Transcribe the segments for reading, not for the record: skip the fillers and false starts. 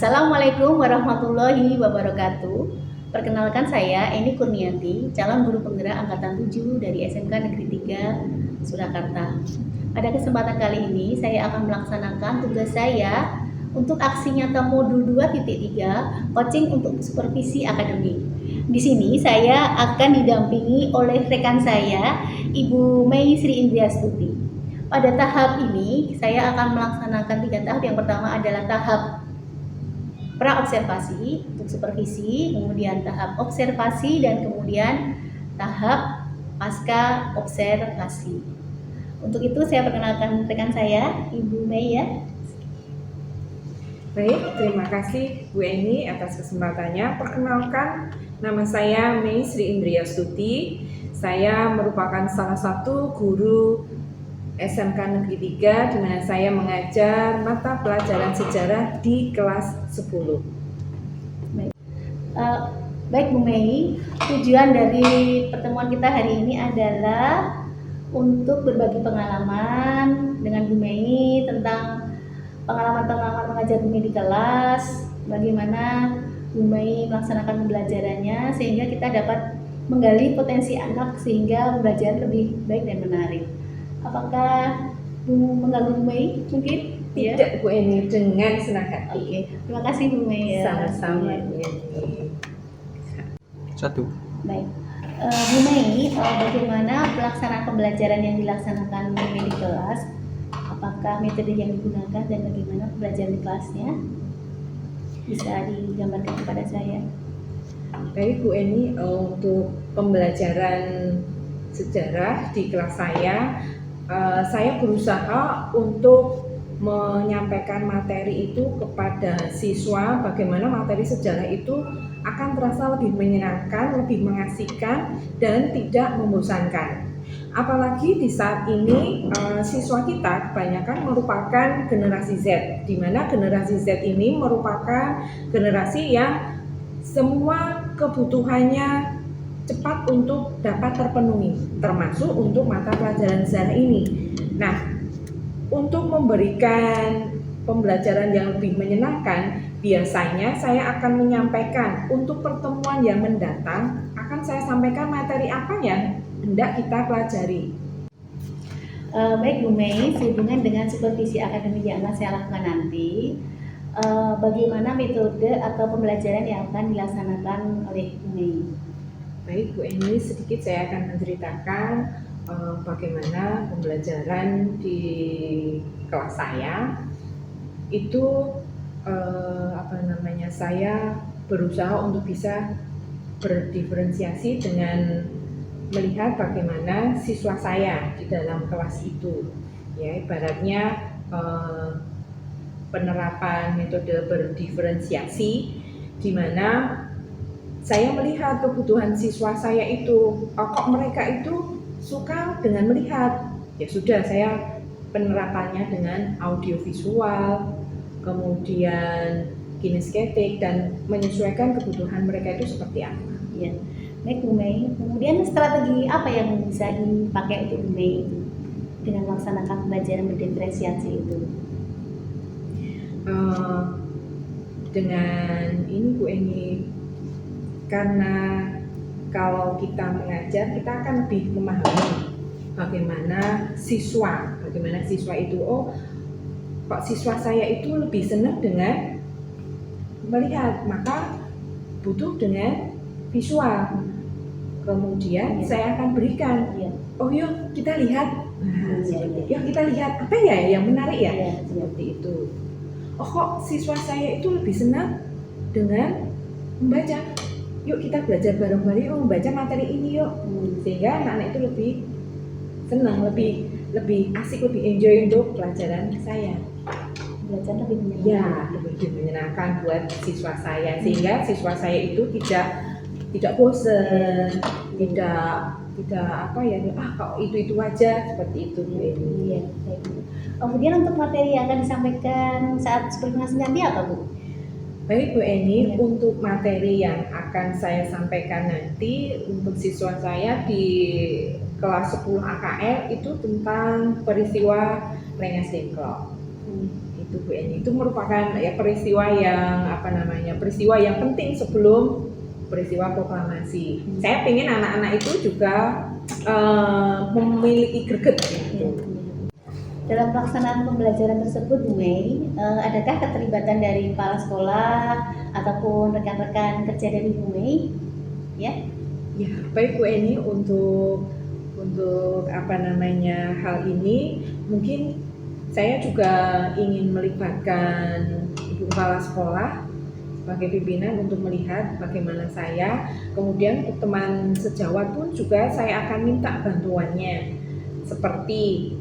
Assalamualaikum warahmatullahi wabarakatuh. Perkenalkan saya Eni Kurniati, calon guru penggerak angkatan 7 dari SMK Negeri 3 Surakarta. Pada kesempatan kali ini saya akan melaksanakan tugas saya untuk aksi nyata modul 2.3 coaching untuk supervisi akademik. Di sini saya akan didampingi oleh rekan saya, Ibu Mei Sri Indriastuti. Pada tahap ini saya akan melaksanakan 3 tahap. Yang pertama adalah tahap pra-observasi untuk supervisi, kemudian tahap observasi, dan kemudian tahap pasca observasi. Untuk itu saya perkenalkan rekan saya, Ibu Mei ya. Baik, terima kasih Bu Eni atas kesempatannya. Perkenalkan, nama saya Mei Sri Indriastuti. Saya merupakan salah satu guru SMK Negeri 3 di mana saya mengajar mata pelajaran sejarah di kelas 10. Baik Bu Mei, tujuan dari pertemuan kita hari ini adalah untuk berbagi pengalaman dengan Bu Mei tentang pengalaman-pengalaman mengajar Bu Mei di kelas, bagaimana Bu Mei melaksanakan pembelajarannya sehingga kita dapat menggali potensi anak sehingga belajar lebih baik dan menarik. Apakah mengganggu Bu Mei mungkin? Tidak Bu Eni, dengan senang hati. Oke, terima kasih Bu Mei ya. Sama-sama Bu Eni. Satu. Baik, Bu Mei, bagaimana pelaksanaan pembelajaran yang dilaksanakan Bu Mei di kelas? Apakah metode yang digunakan dan bagaimana pembelajaran di kelasnya? Bisa digambarkan kepada saya. Baik Bu Eni, untuk pembelajaran sejarah di kelas saya berusaha untuk menyampaikan materi itu kepada siswa, bagaimana materi sejarah itu akan terasa lebih menyenangkan, lebih mengasihkan, dan tidak membosankan. Apalagi di saat ini siswa kita kebanyakan merupakan generasi Z, di mana generasi Z ini merupakan generasi yang semua kebutuhannya cepat untuk dapat terpenuhi, termasuk untuk mata pelajaran sejarah ini. Nah, untuk memberikan pembelajaran yang lebih menyenangkan, biasanya saya akan menyampaikan untuk pertemuan yang mendatang, akan saya sampaikan materi apa yang hendak kita pelajari. Baik Bu Mei, sehubungan dengan supervisi akademik yang akan saya lakukan nanti, bagaimana metode atau pembelajaran yang akan dilaksanakan oleh Bu Mei? Baik Bu Eni, sedikit saya akan menceritakan bagaimana pembelajaran di kelas saya. Itu saya berusaha untuk bisa berdiferensiasi dengan melihat bagaimana siswa saya di dalam kelas itu. Ya, ibaratnya penerapan metode berdiferensiasi di mana saya melihat kebutuhan siswa saya itu, kok mereka itu suka dengan melihat. Ya sudah, saya penerapannya dengan audiovisual, kemudian kinestetik, dan menyesuaikan kebutuhan mereka itu seperti apa. Ya, baik Bu Mei. Kemudian strategi apa yang bisa dipakai untuk Bu Mei itu dengan melaksanakan pembelajaran berdiferensiasi itu? Dengan ini Bu Eni, karena kalau kita mengajar, kita akan lebih memahami bagaimana siswa itu, kok siswa saya itu lebih senang dengan melihat, maka butuh dengan visual. Kemudian saya akan berikan, yuk kita lihat, yuk kita lihat apa ya yang menarik ya, seperti itu. Kok siswa saya itu lebih senang dengan membaca, yuk kita belajar bareng-bareng, yuk membaca materi ini yuk. Sehingga anak-anak itu lebih senang, lebih asik, lebih enjoy untuk pelajaran saya. Belajar lebih menyenangkan. Ya, lebih menyenangkan buat siswa saya, sehingga siswa saya itu tidak bosan, tidak kok itu aja, seperti itu Bu Eni. Iya, baik. Kemudian untuk materi yang akan disampaikan saat supervisi nanti apa Bu? Baik Bu Eni, untuk materi yang akan saya sampaikan nanti untuk siswa saya di kelas 10 AKL itu tentang peristiwa Rengas Dengklok. Itu Bu Eni, itu merupakan ya peristiwa yang penting sebelum peristiwa proklamasi. Saya pengen anak-anak itu juga memiliki greget gitu. Dalam pelaksanaan pembelajaran tersebut, Bu Mei, adakah keterlibatan dari kepala sekolah ataupun rekan-rekan kerja dari Bu Mei? Ya, Baik Bu Eni, untuk hal ini mungkin saya juga ingin melibatkan Ibu Kepala Sekolah sebagai pimpinan untuk melihat bagaimana saya, kemudian untuk teman sejawat pun juga saya akan minta bantuannya, seperti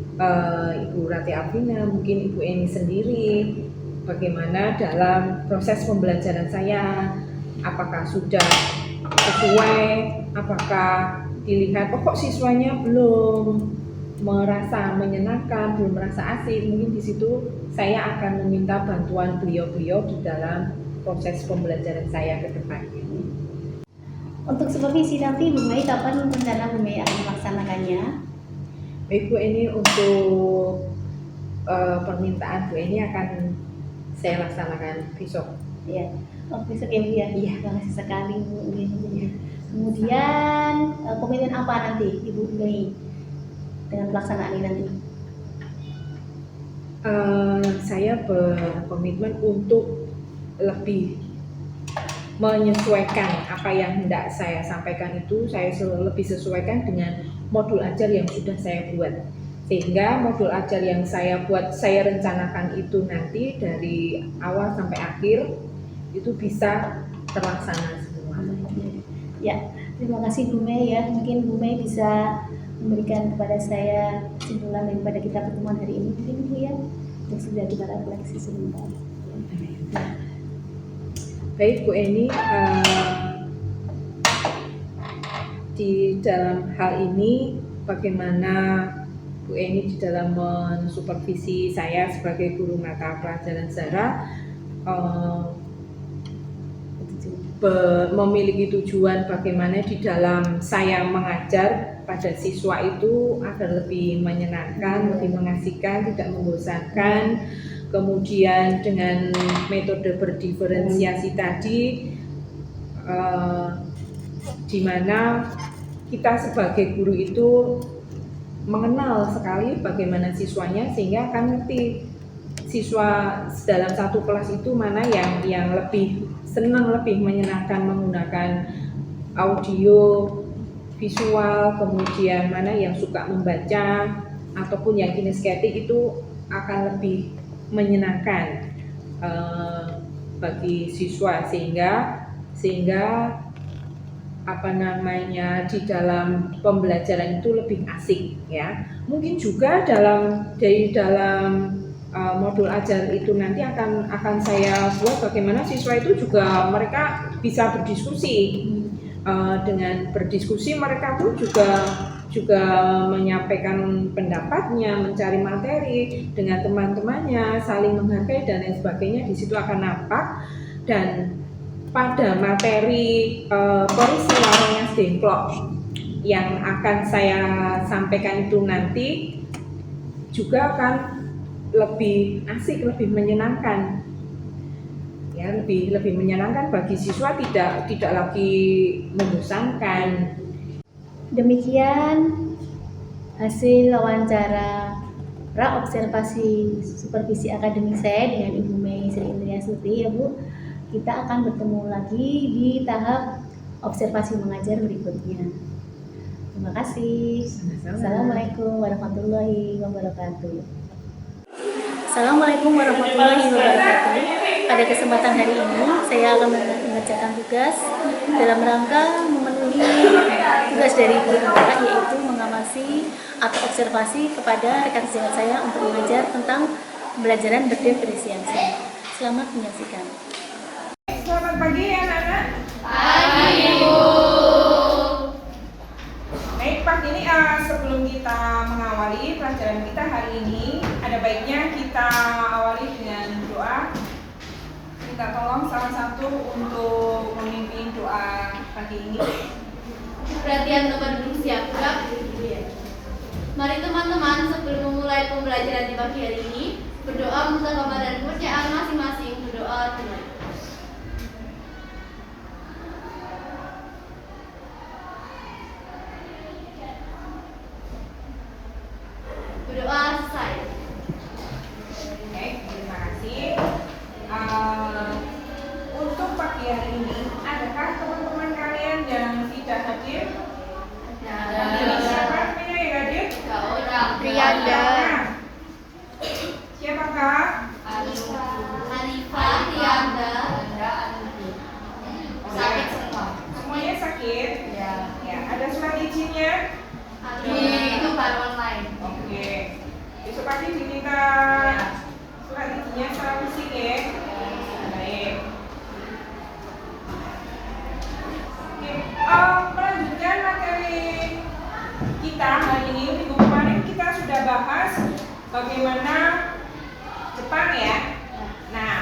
Ibu Rati Alvina, mungkin Ibu Eni sendiri, bagaimana dalam proses pembelajaran saya, apakah sudah sesuai, apakah dilihat kok siswanya belum merasa menyenangkan, belum merasa asik, mungkin di situ saya akan meminta bantuan beliau-beliau di dalam proses pembelajaran saya ke depannya. untuk supervisi nanti Bu Mei, kapan rencana Bu Mei akan melaksanakannya? Baik Bu Eni, untuk permintaan Bu Eni akan saya laksanakan besok. Ya, besok ya Bu ya. Iya. Terima kasih sekali Bu. Kemudian komitmen apa nanti Ibu Mei dengan pelaksanaan ini nanti? Saya berkomitmen untuk lebih menyesuaikan apa yang hendak saya sampaikan itu, saya lebih sesuaikan dengan modul ajar yang sudah saya buat, sehingga modul ajar yang saya buat, saya rencanakan itu nanti dari awal sampai akhir itu bisa terlaksana semua. Ya, terima kasih Bu Mei ya. Mungkin Bu Mei bisa memberikan kepada saya kesimpulan daripada kita pertemuan hari ini, mungkin Bu ya, untuk sudah kita refleksi sebentar. Baik Bu Eni, di dalam hal ini bagaimana Bu Eni di dalam mensupervisi saya sebagai guru mata pelajaran sejarah memiliki tujuan bagaimana di dalam saya mengajar pada siswa itu agar lebih menyenangkan, lebih mengasihkan, tidak membosankan. Kemudian dengan metode berdiferensiasi tadi, di mana kita sebagai guru itu mengenal sekali bagaimana siswanya, sehingga akan ngerti siswa dalam satu kelas itu mana yang lebih senang, lebih menyenangkan menggunakan audio, visual, kemudian mana yang suka membaca ataupun yang kinestetik itu akan lebih menyenangkan bagi siswa, sehingga di dalam pembelajaran itu lebih asik ya. Mungkin juga dari dalam modul ajar itu nanti akan saya buat bagaimana siswa itu juga mereka bisa berdiskusi. Dengan berdiskusi mereka pun juga menyampaikan pendapatnya, mencari materi dengan teman-temannya, saling menghargai dan lain sebagainya. Di situ akan nampak. Dan pada materi peristiwa Rengas Dengklok yang akan saya sampaikan itu nanti juga akan lebih asik, lebih menyenangkan. Ya, lebih menyenangkan bagi siswa, tidak lagi membosankan. Demikian hasil wawancara pra-observasi supervisi akademik saya dengan Ibu Mei Sri Indriasuti ya Bu. Kita akan bertemu lagi di tahap observasi mengajar berikutnya. Terima kasih. Assalamualaikum warahmatullahi wabarakatuh. Assalamualaikum warahmatullahi wabarakatuh. Pada kesempatan hari ini saya akan mengerjakan tugas dalam rangka memenuhi tugas dari guru penggerak, yaitu mengamati atau observasi kepada rekan sejawat saya untuk mengajar tentang pembelajaran berdiferensiasi. Selamat menyaksikan. Selamat pagi anak-anak. Pagi Ibu. Baik, pagi ini sebelum kita mengawali pelajaran kita hari ini, ada baiknya kita awali dengan doa. Kita tolong salah satu untuk memimpin doa pagi ini. Perhatian tempat duduk siap, Kak. Mari teman-teman, sebelum memulai pembelajaran di pagi hari ini, Berdoa menurut agama dan kepercayaan masing-masing. Berdoa dimulai. Berdoa selesai. Oke, terima kasih. Untuk pagi hari ini, adakah teman-teman kalian yang tidak hadir? Siapa namanya yang hadir? Priyanda. Siapakah? Hanifah, Priyanda. Sakit semua. Semuanya sakit? Ya. Ada surat izinnya? Itu baru online. Oke. Besok pagi diminta surat izinnya secara fisik ya. Baik. Oke. Melanjutkan materi kita hari ini. Minggu kemarin kita sudah bahas bagaimana Jepang ya. Nah,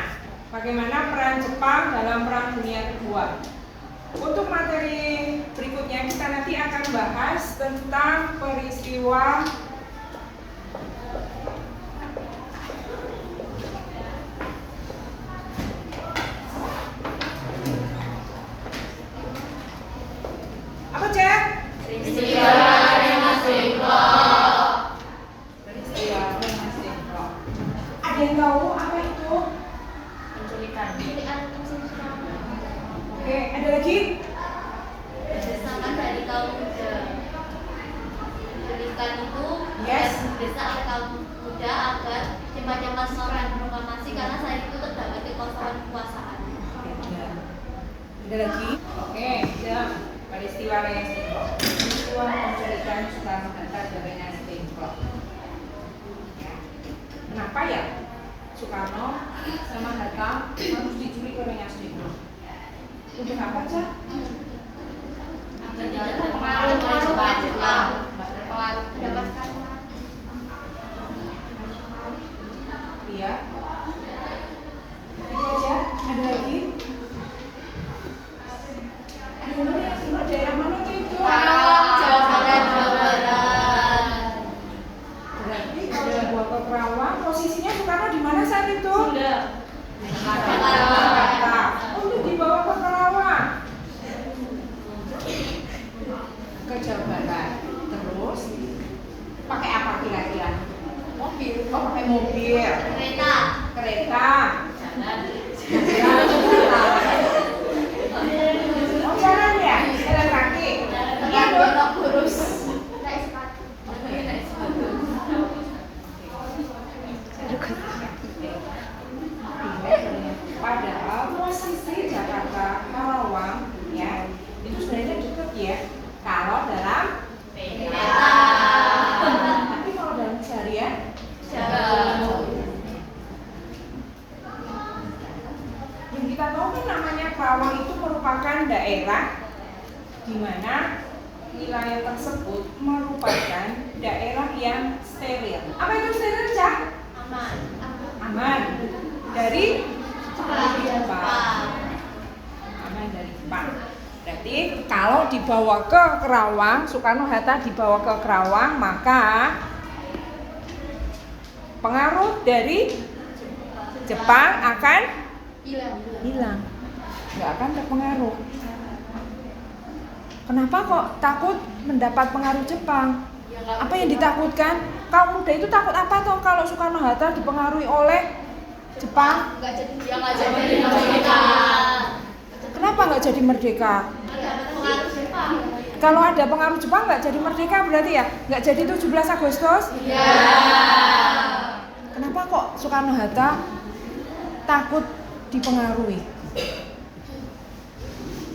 bagaimana peran Jepang dalam Perang Dunia Kedua. Untuk materi berikutnya kita nanti akan bahas tentang peristiwa apa Cek? Peristiwa Rengas Dengklok. Ada yang tahu apa itu? Penculikan. Oke, ada lagi? Desakan dari kaum muda. Penculikan itu Yes. mendesak oleh kaum muda agar cepat-cepat melakukan proklamasi karena saat itu terdapat kekosongan kekuasaan. Ada lagi? Oke, siap. Peristiwa Rengas Dengklok. Peristiwa penculikan Soekarno-Hatta dan Rengas Dengklok. Ya. Kenapa ya Soekarno sama Hatta harus diculik ke Rengas Dengklok? Untuk apa Cak? Pengaruh Jepang. Mendapatkan Iya. Itu aja. Ada lagi? Ada lagi yang sini daerah mana tuh itu? Jawa Barat, Jawa Barat. Berarti kalau dibawa ke Kerawang, posisinya Soekarno di mana saat itu? Jakarta. Untuk dibawa ke Kerawang, ke Jawa Barat. Terus pakai apa kira-kira? Mobil. Oh, pakai mobil. Kereta. Kereta. Oh, jalan ya? Jalan kaki. Iya dong. Kurus. Naik sepatu. Padahal posisi Jakarta Karawang ya itu sebenarnya dekat ya kalau dalam Kereta. tapi kalau dalam seharian Jauh. yang kita tahu kan namanya Karawang itu merupakan daerah di mana wilayah tersebut merupakan daerah yang steril. Apa itu steril, Cak? Aman. Aman dari Jepang. aman dari Jepang. Berarti kalau dibawa ke Kerawang, Soekarno-Hatta dibawa ke Kerawang, maka pengaruh dari Jepang akan hilang, nggak akan terpengaruh. Kenapa kok takut mendapat pengaruh Jepang? Apa yang ditakutkan? Kaum muda itu takut apa toh kalau Soekarno-Hatta dipengaruhi oleh Jepang? Nggak jadi merdeka. Kenapa nggak jadi merdeka? Pengaruh Jepang. Kalau ada pengaruh Jepang nggak jadi merdeka berarti ya? Nggak jadi 17 Agustus? Ya. Kenapa kok Soekarno-Hatta takut dipengaruhi?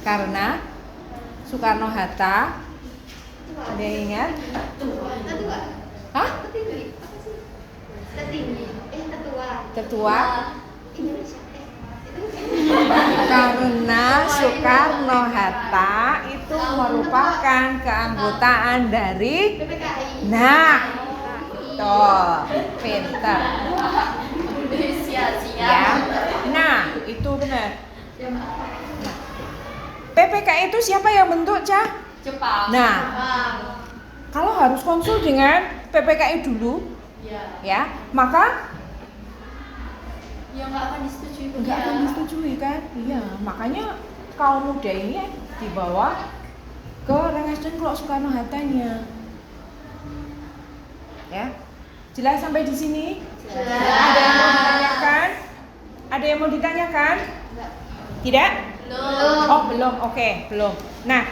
Karena Soekarno-Hatta, ada yang ingat? Tetua. Hah? Tertinggi. Tetua? Indonesia. Karena Soekarno-Hatta itu merupakan keanggotaan dari PPKI. nah, toh, pinter Indonesia ya. Nah, itu benar. Nah, PPKI itu siapa yang bentuk, Cah? Jepang. Nah, kalau harus konsul dengan PPKI dulu, Ya. ya, maka Ya nggak akan disetujui. Nggak akan disetujui kan? Iya, makanya kaum muda ini dibawa ke Rengas Dengklok Soekarno-Hattanya. Ya, jelas sampai di sini? Jelas. Ada yang mau ditanyakan? Ada yang mau ditanyakan? Tidak? Belum. Oh belum, oke, belum. Nah,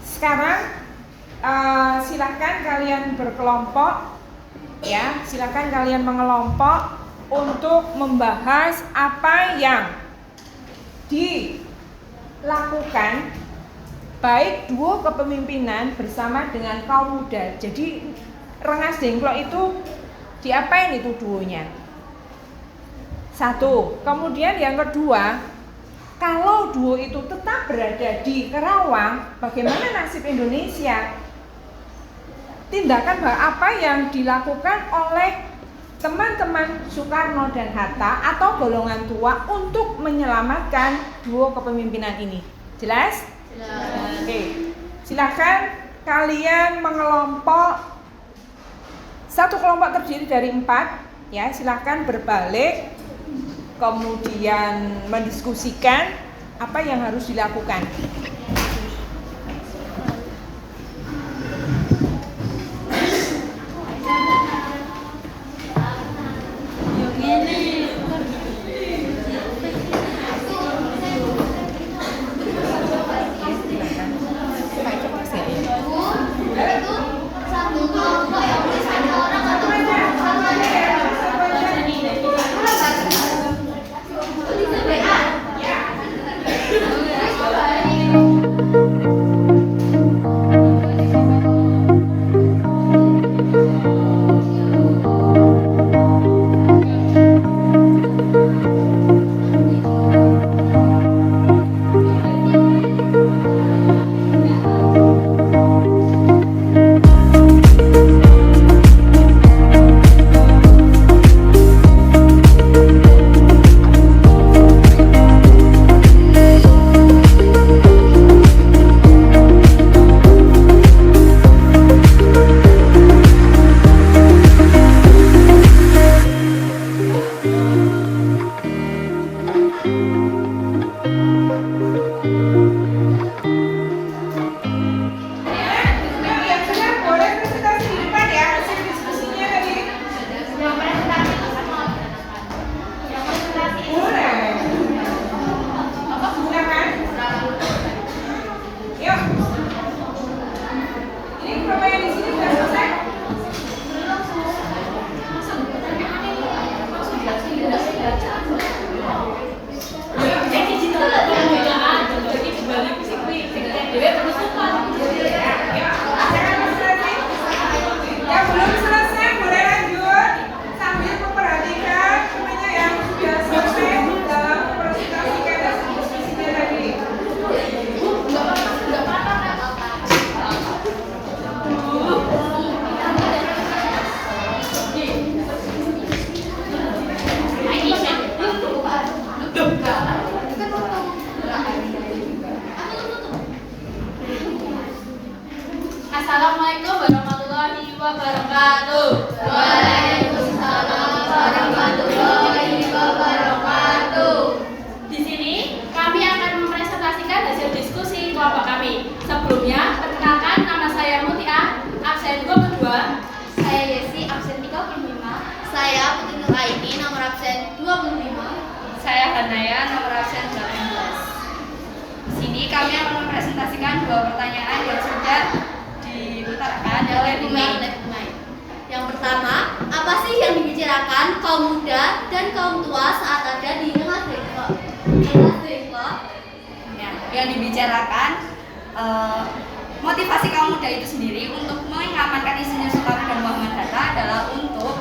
sekarang silakan kalian berkelompok, ya, silakan kalian mengelompok untuk membahas apa yang dilakukan baik duo kepemimpinan bersama dengan kaum muda. Jadi Rengas Dengklok itu diapain itu duonya? Satu. Kemudian yang kedua, kalau duo itu tetap berada di Kerawang, bagaimana nasib Indonesia? Tindakan apa yang dilakukan oleh teman-teman Soekarno dan Hatta atau golongan tua untuk menyelamatkan duo kepemimpinan ini? Jelas? Jelas. Oke. Silakan kalian mengelompok. Satu kelompok terdiri dari 4, ya. Silakan berbalik, kemudian mendiskusikan apa yang harus dilakukan. Itu satu kelompok yang tulisannya orang atau satu aja ya? Tulisan WA. Assalamualaikum warahmatullahi wabarakatuh. Waalaikumsalam warahmatullahi wabarakatuh. Di sini kami akan mempresentasikan hasil diskusi kelompok kami. Sebelumnya, perkenalkan nama saya Mutia, absen 22. Saya Yesi, absen 35. Saya Putri Nuraini, nomor absen 25. Saya Hanaya, nomor absen 18. Di sini kami akan mempresentasikan dua pertanyaan yang sudah diutarakan oleh Bumi. Yang pertama, apa sih yang dibicarakan kaum muda dan kaum tua saat ada di Rengas Dengklok? Ya, yang dibicarakan motivasi kaum muda itu sendiri untuk mengamankan Insinyur Soekarno dan Muhammad Hatta adalah untuk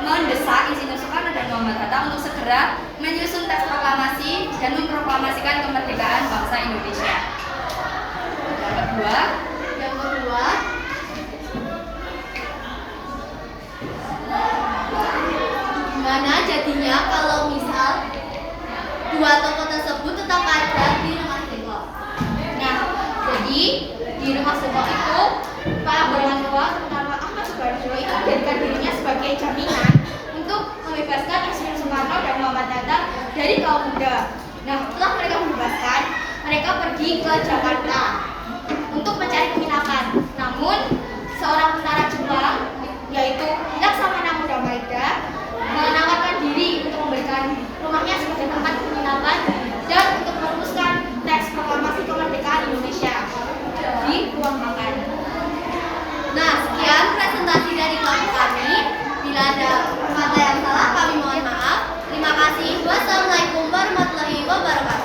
mendesak Insinyur Soekarno dan Muhammad Hatta untuk segera menyusun teks proklamasi dan memproklamasikan kemerdekaan bangsa Indonesia. Yang kedua, gimana jadinya kalau misal dua tokoh tersebut tetap ada di Rengas Dengklok? Nah, jadi di Rengas Dengklok itu para golongan tua terutama Ahmad Subarjo itu menjadikan dirinya sebagai jaminan untuk untuk membebaskan Insinyur Soekarno dan Muhammad Hatta dari kaum muda. Nah, setelah mereka membebaskan, mereka pergi ke Jakarta untuk mencari penginapan. Namun, seorang tentara Jepang, yaitu Laksamana Muda Maeda, menawarkan diri untuk memberikan rumahnya sebagai tempat penginapan dan untuk merumuskan teks proklamasi kemerdekaan Indonesia di ruang makan. Nah, sekian presentasi dari kelompok kami. Bila ada kata yang salah, kami mohon maaf. Terima kasih. Wassalamualaikum warahmatullahi wabarakatuh.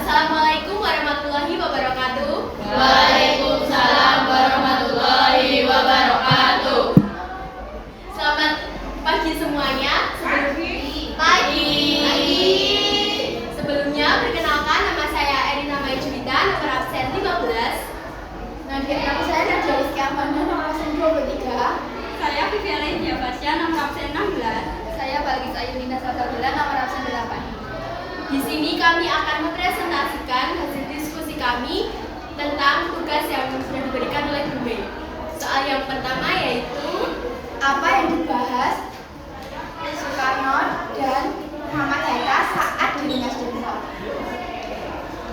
Assalamualaikum warahmatullahi wabarakatuh. Waalaikumsalam warahmatullahi wabarakatuh. Selamat pagi semuanya. Pagi. Sebelumnya perkenalkan, nama saya Erina Maijudita, nomor absen 15. Nama saya Nadia Rizky Amanda, nomor absen 23. Saya Vivian Diabasya, nomor absen 16. Saya Balkis Ayuninda Sabdabila, nomor absen 8. Di sini kami akan mempresentasikan hasil diskusi kami tentang tugas yang sudah diberikan oleh Bu Mei. Soal yang pertama yaitu apa yang dibahas Soekarno dan Muhammad Hatta saat di Nasdem.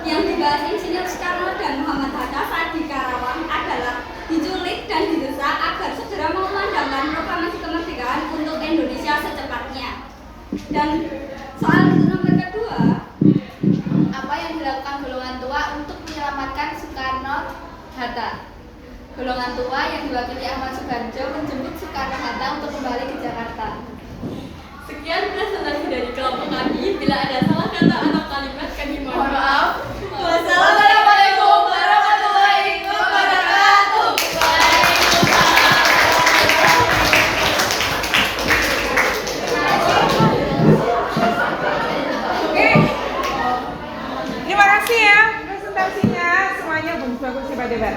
Yang dibahas Insinyur Soekarno dan Muhammad Hatta saat di Karawang adalah diculik dan didesak agar segera mengumandangkan proklamasi kemerdekaan untuk Indonesia secepatnya. Dan soal nomor kedua, Apa yang dilakukan golongan tua untuk menyelamatkan Soekarno Hatta? Golongan tua yang diwakili Ahmad Subarjo menjemput Soekarno Hatta untuk kembali ke Jakarta. Sekian presentasi dari kelompok kami. Bila ada salah kata atau kalimat, kami mohon maaf. Wassalamualaikum warahmatullahi wabarakatuh. Oke. Terima kasih ya presentasinya, semuanya bagus-bagus hebat-hebat.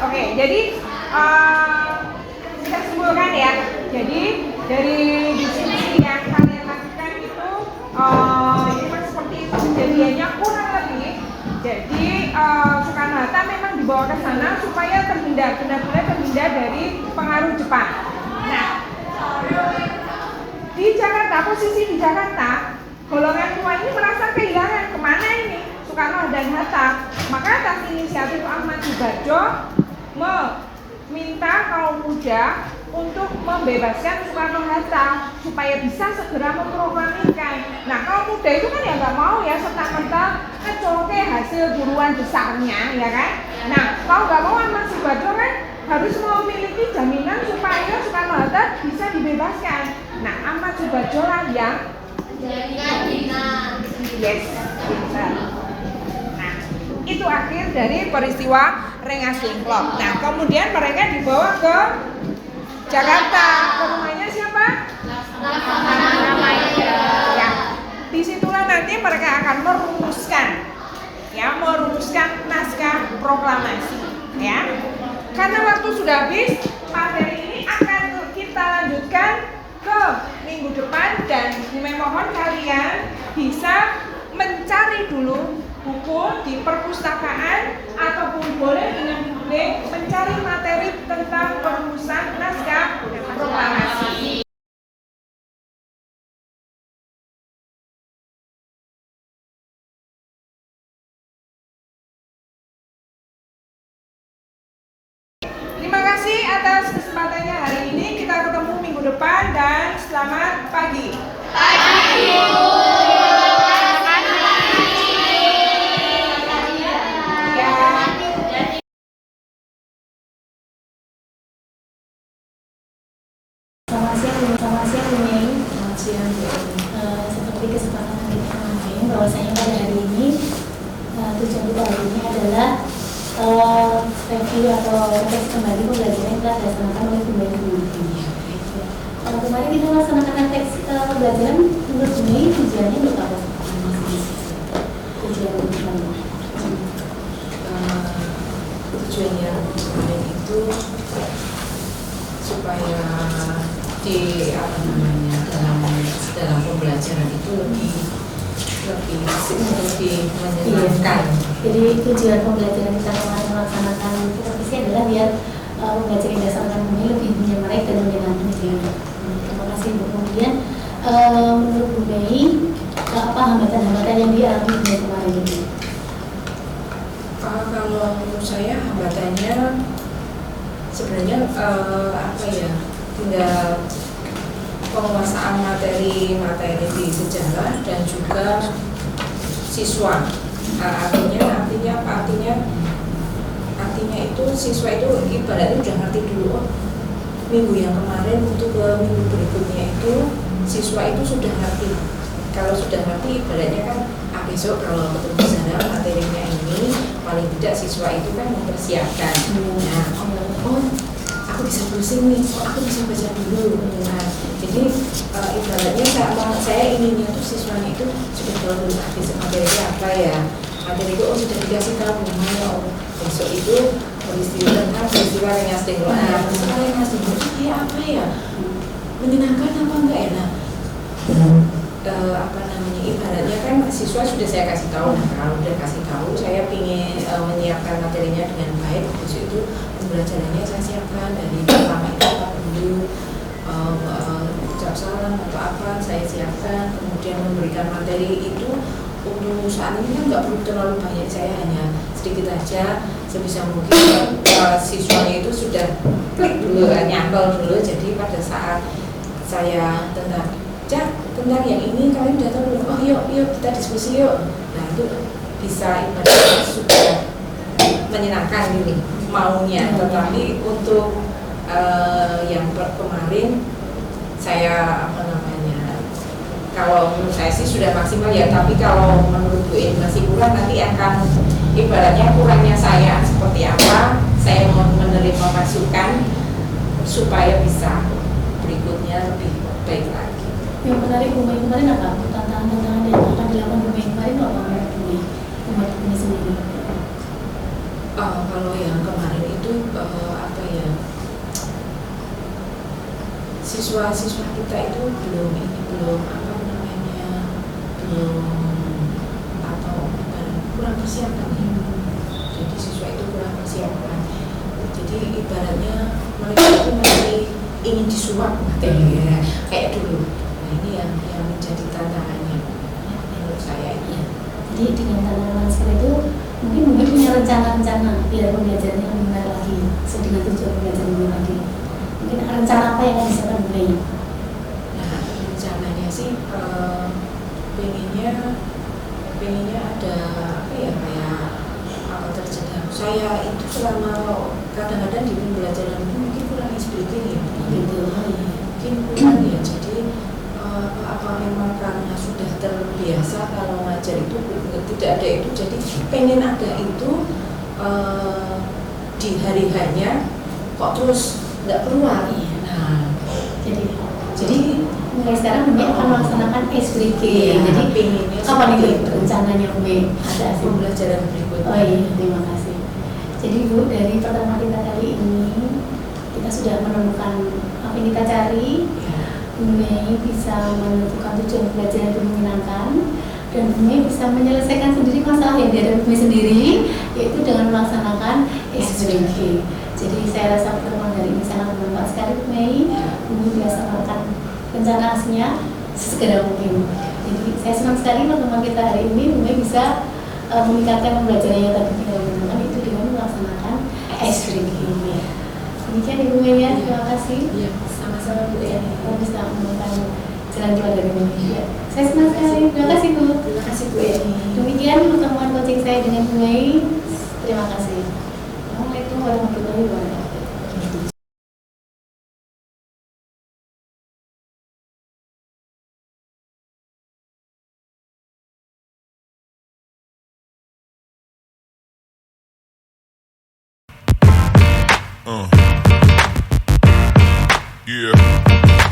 Oke, jadi kita simpulkan ya. Jadi dari diskusi yang kalian lakukan itu memang seperti itu kejadiannya kurang lebih. Jadi Soekarno Hatta memang dibawa ke sana supaya terhindar, benar-benar terhindar dari pengaruh Jepang. Nah, di Jakarta, posisi di Jakarta, golongan tua ini merasa kehilangan kemana ini Soekarno dan Hatta. Maka atas inisiatif Ahmad Subarjo meminta kaum muda untuk membebaskan Soekarno Hatta supaya bisa segera memproklamirkan. Nah, kaum muda itu kan ya nggak mau ya serta-merta ngecoke hasil buruan besarnya, ya kan? Nah, kalau nggak mau Ahmad Subarjo kan harus memiliki jaminan supaya Soekarno Hatta bisa dibebaskan. Nah, Ahmad Subarjo lah yang Jadikan dinan. yes, pintar. Nah, itu akhir dari peristiwa Rengas Dengklok. Nah, kemudian mereka dibawa ke Jakarta. Ke rumahnya siapa? Laksamana Maeda. Ya. Disitulah nanti mereka akan merumuskan naskah proklamasi. Ya. Karena waktu sudah habis, materi ini akan kita lanjutkan ke minggu depan dan mohon kalian bisa mencari dulu buku di perpustakaan ataupun boleh dengan Google mencari materi tentang perumusan naskah proklamasi. Terima kasih atas kesempatannya hari ini. Kita ketemu minggu depan dan selamat pagi. Selamat siang, Bu Mei. Selamat siang. Seperti kesepakatan kita kemarin, bahwasanya pada hari ini tujuan kita hari ini adalah review atau refleksi kembali pembelajaran yang telah dilaksanakan oleh Bu Mei kemarin. Kalau kemarin kita melaksanakan refleksi pembelajaran, menurut Bu Mei tujuannya untuk apa? Tujuan utama. Tujuannya kemarin itu supaya di apa namanya dalam pembelajaran itu lebih menyenangkan. Jadi tujuan pembelajaran kita kemarin melaksanakan revisi adalah biar pembelajaran yang dilaksanakan ini lebih menyemarai dan menyenangkan. Terima kasih Bu. Kemudian menurut Bu Mei, apa hambatan-hambatan yang dialami Bu Mei kemarin ini? Kalau menurut saya hambatannya sebenarnya apa ya, tinggal penguasaan materi di sejarah dan juga siswa. Artinya apa? Artinya itu siswa itu ibaratnya udah ngerti dulu, oh, minggu yang kemarin untuk ke minggu berikutnya itu siswa itu sudah ngerti. Kalau sudah ngerti ibaratnya kan besok kalau ketemu sejarah materinya ini paling tidak siswa itu kan mempersiapkan. Nah, oh aku bisa browsing nih, oh aku bisa baca dulu. Nah, jadi ibaratnya saya inginnya tuh siswanya itu sudah tahu dulu materinya apa ya. Materi itu sudah dikasih tahu oh, besok itu peristiwa Rengas Dengklok. Nah, peristiwa Rengas Dengklok itu kayak apa ya? Menyenangkan apa enggak ya? Nah, apa namanya, ibaratnya kan siswa sudah saya kasih tahu. Nah, kalau udah kasih tahu, saya ingin menyiapkan materinya dengan baik. Besok itu pembelajarannya saya siapkan dari pertama itu apa dulu, ucap salam atau apa saya siapkan, kemudian memberikan materi itu. Untuk saat ini kan nggak perlu terlalu banyak, saya hanya sedikit aja sebisa mungkin siswanya itu sudah klik dulu, nyambel dulu. Jadi pada saat saya tentang yang ini kalian udah tahu belum? Oh yuk kita diskusi yuk. Nah itu bisa ibaratnya sudah menyenangkan ini maunya. Tetapi untuk yang kemarin saya apa namanya, kalau menurut saya sih sudah maksimal ya, tapi kalau menurut Bu ini masih kurang, nanti akan ibaratnya kurangnya saya seperti apa, saya mau menerima masukan supaya bisa berikutnya lebih baik lagi. Yang menarik Bu Mei kemarin apa? Tantangan-tantangan yang akan dilakukan Bu Mei kemarin apa menurut Bu Mei sendiri? Kalau yang kemarin itu apa ya, siswa-siswa kita itu belum apa namanya, kurang persiapan ya. Jadi siswa itu kurang persiapan. Jadi ibaratnya mereka itu masih ingin disuap materinya kayak dulu. Nah ini yang menjadi tantangannya menurut saya ini. Jadi dengan tantangan seperti itu mungkin punya rencana-rencana biar pembelajarannya lebih menarik lagi sesuai dengan tujuan pembelajaran lebih lagi. Mungkin rencana apa yang akan disiapkan Bu Mei? Nah rencananya sih pengennya ada apa ya, kayak apa terjadi. Saya itu selama kadang-kadang di pembelajaran itu mungkin kurang speaking ya, mungkin kurang ya. Jadi apa memang karena sudah terbiasa kalau ngajar itu tidak ada itu, jadi pengen ada itu di hari-harinya kok terus nggak keluar. Nah jadi mulai sekarang Bu Mei akan melaksanakan SBG. Jadi pengennya kapan itu rencananya Bu Mei? Ada pembelajaran berikutnya. Oh iya, terima kasih. Jadi Bu, dari pertemuan kita kali ini kita sudah menemukan apa yang kita cari. Bu Mei bisa menentukan tujuan pembelajaran yang menyenangkan, dan Bu Mei bisa menyelesaikan sendiri masalah yang dihadapi Bu Mei sendiri, yaitu dengan melaksanakan SBG. Jadi saya rasa pertemuan hari ini sangat bermanfaat sekali Bu Mei. Bu Mei biasa melakukan rencana aslinya sesegera mungkin. Jadi saya senang sekali pertemuan kita hari ini Bu Mei bisa meningkatkan pembelajaran yang tadi kita lakukan itu dengan melaksanakan SBG. Demikian Ibu Mei ya, terima kasih. Iya, sama-sama Bu ya. Kita bisa menemukan jalan keluar dari Indonesia. Saya senang sekali. Terima kasih Bu. Terima kasih Bu ya. Demikian pertemuan coaching saya dengan Bu Mei. Terima kasih. Assalamualaikum warahmatullahi wabarakatuh. Yeah.